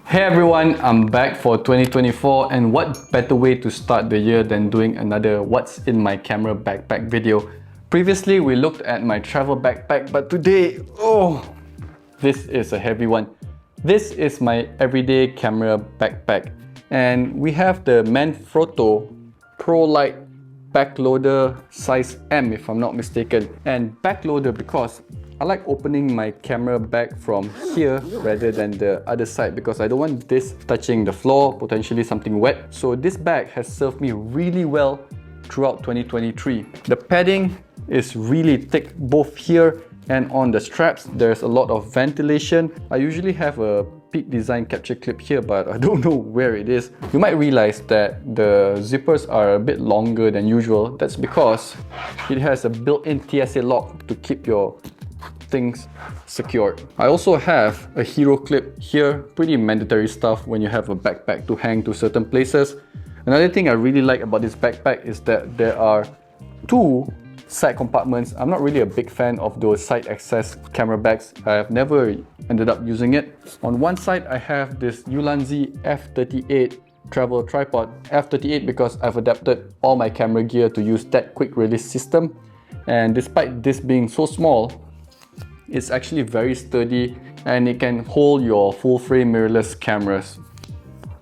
Hey everyone, I'm back for 2024, and what better way to start the year than doing another what's in my camera backpack video. Previously we looked at my travel backpack, but today, this is a heavy one. This is my everyday camera backpack, and we have the Manfrotto Pro Light Backloader size M if I'm not mistaken. And backloader because I like opening my camera bag from here rather than the other side, because I don't want this touching the floor, potentially something wet. So this bag has served me really well throughout 2023. The padding is really thick both here and on the straps. There's a lot of ventilation. I usually have a Peak Design capture clip here, but I don't know where it is. You might realize that the zippers are a bit longer than usual. That's because it has a built-in TSA lock to keep your things secured. I also have a hero clip here, pretty mandatory stuff when you have a backpack to hang to certain places. Another thing I really like about this backpack is that there are two side compartments. I'm not really a big fan of those side access camera bags. I've never ended up using it. On one side I have this Ulanzi F38 travel tripod. F38 because I've adapted all my camera gear to use that quick release system, and despite this being so small, it's actually very sturdy and it can hold your full frame mirrorless cameras.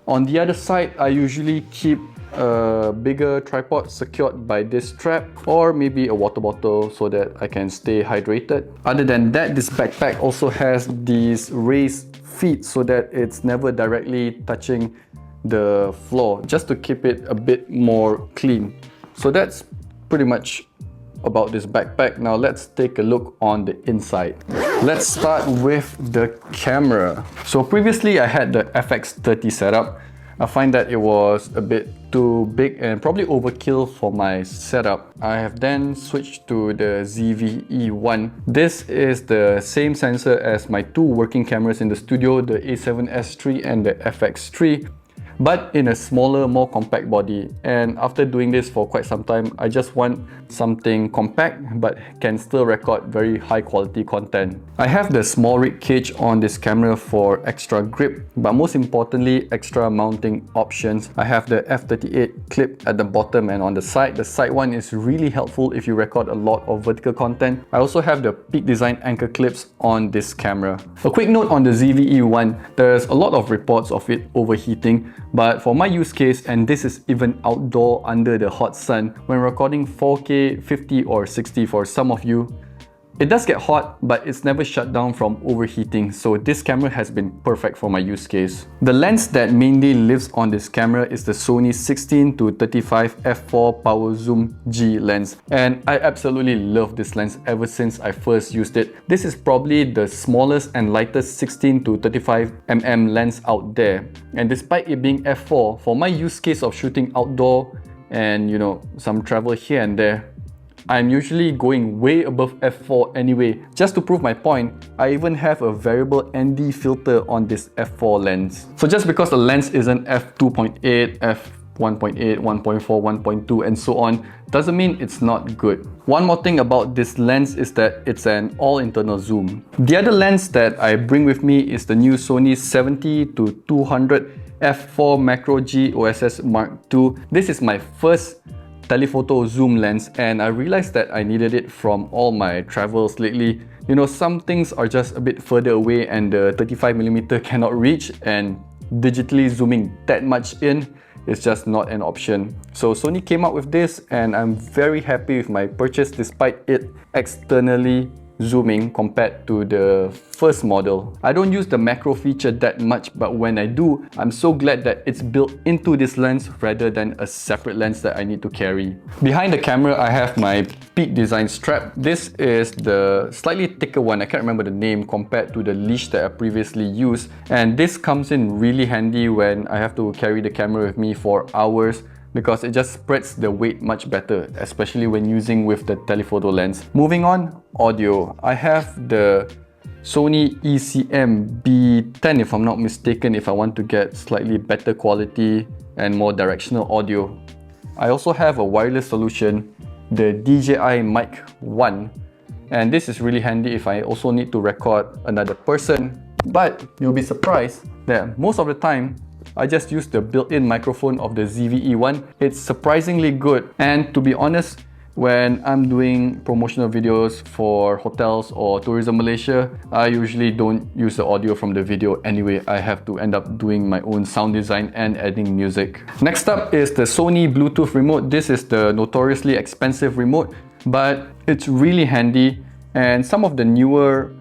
On the other side, I usually keep a bigger tripod secured by this strap, or maybe a water bottle so that I can stay hydrated. Other than that, this backpack also has these raised feet so that it's never directly touching the floor, just to keep it a bit more clean. So that's pretty much about this backpack. Now let's take a look on the inside. Let's start with the camera. So previously I had the FX30 setup. I find that it was a bit too big and probably overkill for my setup. I have then switched to the ZV-E1. This is the same sensor as my two working cameras in the studio, the A7S III and the FX3, but in a smaller, more compact body. And after doing this for quite some time, I just want something compact but can still record very high quality content. I have the small rig cage on this camera for extra grip, but most importantly, extra mounting options. I have the F38 clip at the bottom and on the side. The side one is really helpful if you record a lot of vertical content. I also have the Peak Design anchor clips on this camera. A quick note on the ZV-E1, there's a lot of reports of it overheating, but for my use case, and this is even outdoor under the hot sun, when recording 4K, 50 or 60 for some of you, it does get hot, but it's never shut down from overheating, so this camera has been perfect for my use case. The lens that mainly lives on this camera is the Sony 16-35 f4 Power Zoom G lens, and I absolutely love this lens ever since I first used it. This is probably the smallest and lightest 16-35mm lens out there, and despite it being f4, for my use case of shooting outdoor and some travel here and there, I'm usually going way above f4 anyway. Just to prove my point, I even have a variable ND filter on this f4 lens. So just because the lens isn't f2.8, f1.8, 1.4, 1.2 and so on, doesn't mean it's not good. One more thing about this lens is that it's an all-internal zoom. The other lens that I bring with me is the new Sony 70-200 f4 Macro G OSS Mark II. This is my first telephoto zoom lens, and I realized that I needed it from all my travels lately. Some things are just a bit further away and the 35mm cannot reach, and digitally zooming that much in is just not an option. So Sony came out with this, and I'm very happy with my purchase despite it externally zooming compared to the first model. I don't use the macro feature that much, but when I do, I'm so glad that it's built into this lens rather than a separate lens that I need to carry. Behind the camera, I have my Peak Design strap. This is the slightly thicker one. I can't remember the name compared to the leash that I previously used, and this comes in really handy when I have to carry the camera with me for hours, because it just spreads the weight much better, especially when using with the telephoto lens. Moving on, audio. I have the Sony ECM B10 if I'm not mistaken, if I want to get slightly better quality and more directional audio. I also have a wireless solution, the DJI Mic 1, and this is really handy if I also need to record another person But you'll be surprised that most of the time, I just use the built-in microphone of the ZVE one. It's surprisingly good, and to be honest, when I'm doing promotional videos for hotels or Tourism Malaysia, I usually don't use the audio from the video anyway. I have to end up doing my own sound design and adding music. Next up is the Sony Bluetooth remote. This is the notoriously expensive remote, but it's really handy, and some of the newer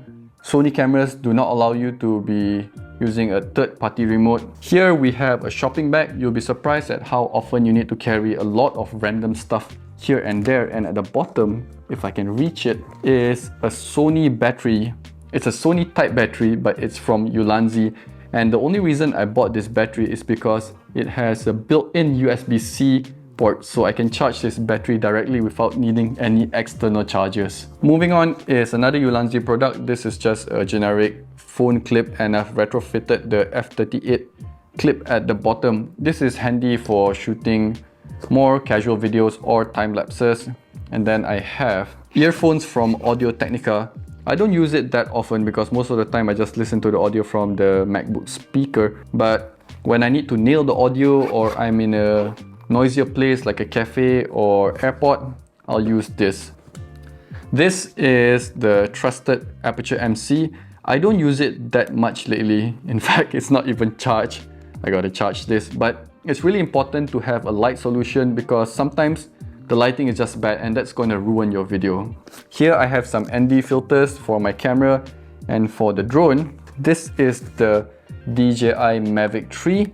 Sony cameras do not allow you to be using a third-party remote. Here we have a shopping bag. You'll be surprised at how often you need to carry a lot of random stuff here and there, and at the bottom, if I can reach it, is a Sony battery. It's a Sony type battery, but it's from Ulanzi, and the only reason I bought this battery is because it has a built-in USB-C port, so I can charge this battery directly without needing any external chargers. Moving on is another Ulanzi product. This is just a generic phone clip, and I've retrofitted the f38 clip at the bottom. This is handy for shooting more casual videos or time lapses. And then I have earphones from Audio Technica. I don't use it that often because most of the time I just listen to the audio from the MacBook speaker, but when I need to nail the audio or I'm in a noisier place like a cafe or airport, I'll use this. This is the trusted Aperture MC. I don't use it that much lately. In fact, it's not even charged. I gotta charge this, but it's really important to have a light solution because sometimes the lighting is just bad and that's going to ruin your video. Here I have some ND filters for my camera, and for the drone, this is the DJI Mavic 3.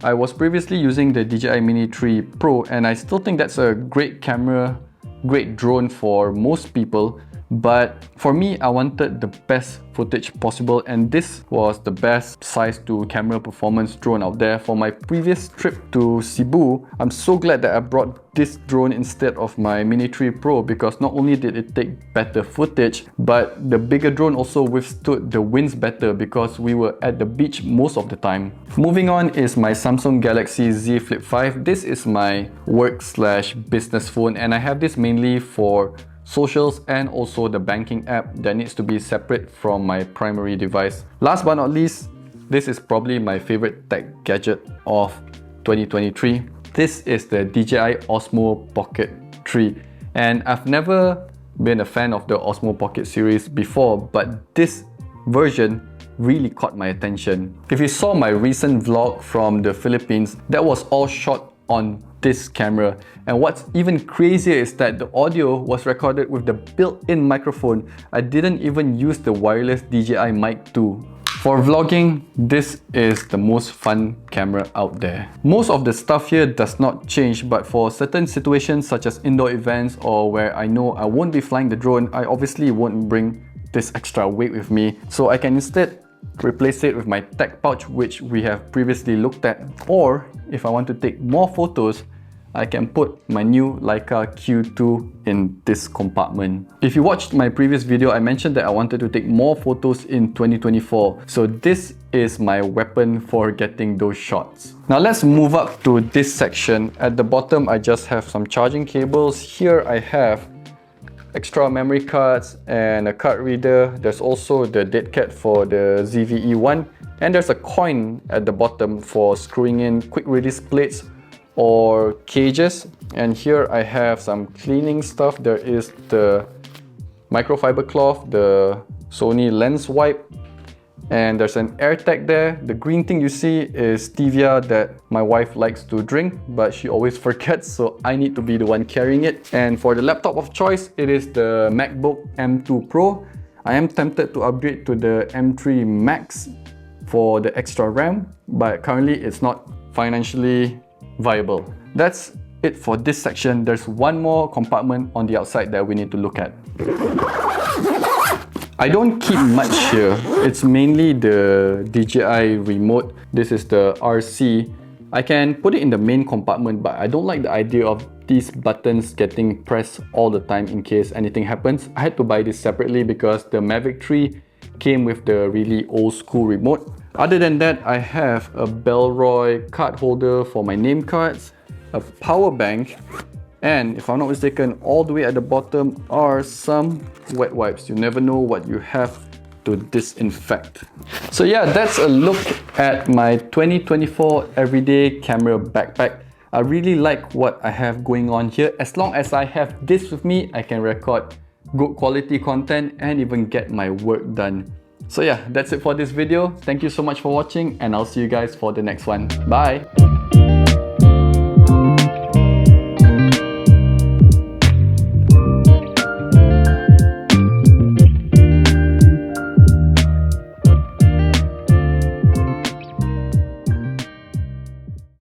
I was previously using the DJI Mini 3 Pro, and I still think that's a great camera, great drone for most people. But for me, I wanted the best footage possible, and this was the best size to camera performance drone out there. For my previous trip to Cebu, I'm so glad that I brought this drone instead of my Mini 3 Pro, because not only did it take better footage, but the bigger drone also withstood the winds better because we were at the beach most of the time. Moving on is my Samsung Galaxy Z Flip 5. This is my work/business phone, and I have this mainly for socials and also the banking app that needs to be separate from my primary device. Last but not least, this is probably my favorite tech gadget of 2023. This is the DJI Osmo Pocket 3, and I've never been a fan of the Osmo Pocket series before, but this version really caught my attention. If you saw my recent vlog from the Philippines, that was all shot on this camera, and what's even crazier is that the audio was recorded with the built-in microphone. I didn't even use the wireless DJI mic 2. For vlogging, this is the most fun camera out there. Most of the stuff here does not change, but for certain situations such as indoor events or where I know I won't be flying the drone, I obviously won't bring this extra weight with me, so I can instead replace it with my tech pouch, which we have previously looked at. Or if I want to take more photos, I can put my new Leica Q2 in this compartment. If you watched my previous video, I mentioned that I wanted to take more photos in 2024. So this is my weapon for getting those shots. Now let's move up to this section. At the bottom, I just have some charging cables. Here I have extra memory cards and a card reader. There's also the dead cat for the ZVE1, and there's a coin at the bottom for screwing in quick release plates or cages. And here I have some cleaning stuff. There is the microfiber cloth, the Sony lens wipe, and there's an air tag there. The green thing you see is stevia that my wife likes to drink, but she always forgets, so I need to be the one carrying it. And for the laptop of choice, it is the MacBook M2 Pro. I am tempted to upgrade to the M3 Max for the extra RAM, but currently it's not financially viable. That's it for this section. There's one more compartment on the outside that we need to look at. I don't keep much here. It's mainly the DJI remote. This is the RC. I can put it in the main compartment, but I don't like the idea of these buttons getting pressed all the time in case anything happens. I had to buy this separately because the Mavic 3 came with the really old school remote. Other than that, I have a Bellroy card holder for my name cards, a power bank, and if I'm not mistaken, all the way at the bottom are some wet wipes. You never know what you have to disinfect. So yeah, that's a look at my 2024 everyday camera backpack. I really like what I have going on here. As long as I have this with me, I can record good quality content and even get my work done. So yeah, that's it for this video. Thank you so much for watching, and I'll see you guys for the next one. Bye!